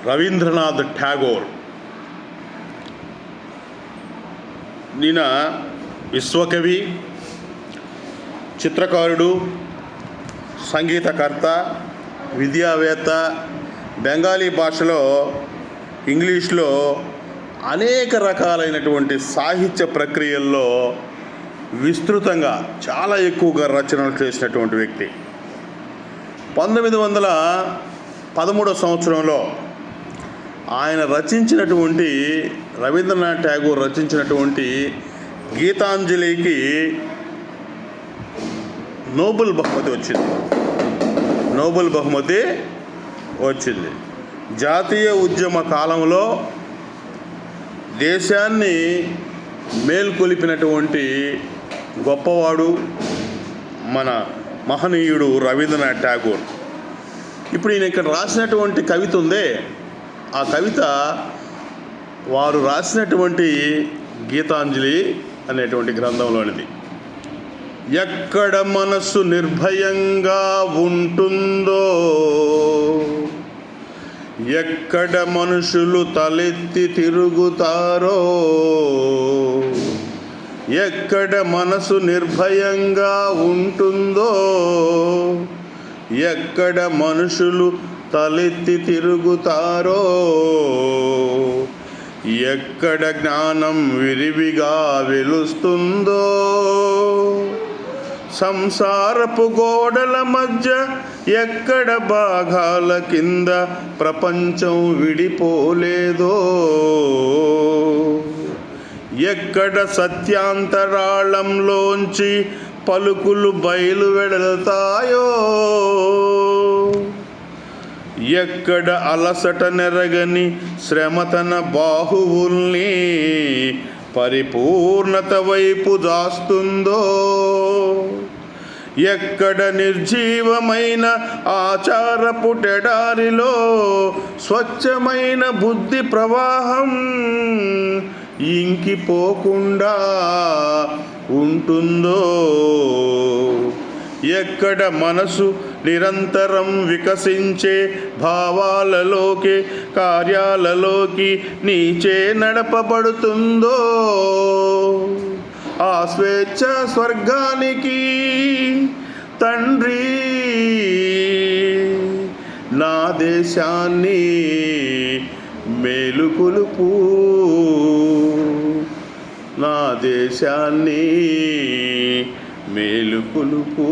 రవీంద్రనాథ్ ఠాగూర్ ఈయన విశ్వకవి, చిత్రకారుడు, సంగీతకర్త, విద్యావేత్త. బెంగాలీ భాషలో, ఇంగ్లీష్లో అనేక రకాలైనటువంటి సాహిత్య ప్రక్రియల్లో విస్తృతంగా చాలా ఎక్కువగా రచనలు చేసినటువంటి వ్యక్తి. 1913 సంవత్సరంలో ఆయన రచించినటువంటి, రవీంద్రనాథ్ ఠాగూర్ రచించినటువంటి గీతాంజలికి నోబెల్ బహుమతి వచ్చింది. జాతీయ ఉద్యమ కాలంలో దేశాన్ని మేల్కొలిపినటువంటి గొప్పవాడు మన మహనీయుడు రవీంద్రనాథ్ ఠాగూర్. ఇప్పుడు ఈయన ఇక్కడ రాసినటువంటి కవిత ఉందే, ఆ కవిత వారు రాసినటువంటి గీతాంజలి అనేటువంటి గ్రంథంలోనిది. ఎక్కడ మనస్సు నిర్భయంగా ఉంటుందో, ఎక్కడ మనుషులు తలెత్తి తిరుగుతారో, ఎక్కడ మనసు నిర్భయంగా ఉంటుందో, ఎక్కడ మనుషులు తలెత్తి తిరుగుతారో, ఎక్కడ జ్ఞానం విరివిగా వెలుస్తుందో, సంసారపు గోడల మధ్య ఎక్కడ భాగాల కింద ప్రపంచం విడిపోలేదో, ఎక్కడ సత్యాంతరాళంలోంచి పలుకులు బయలు వెడతాయో, ఎక్కడ అలసట నెరగని శ్రమ తన బాహువుల్ని పరిపూర్ణత వైపు దాస్తుందో, ఎక్కడ నిర్జీవమైన ఆచారపు టెడారిలో స్వచ్ఛమైన బుద్ధి ప్రవాహం ఇంకిపోకుండా ఉంటుందో, ఎక్కడ మనసు నిరంతరం వికసించే భావాలలోకి, కార్యాలలోకి నీచే నడపబడుతుందో, ఆ స్వేచ్ఛ స్వర్గానికి తండ్రి నా దేశాన్ని మేలుకొలుపు, నా దేశాన్ని మేలుకొలుపు.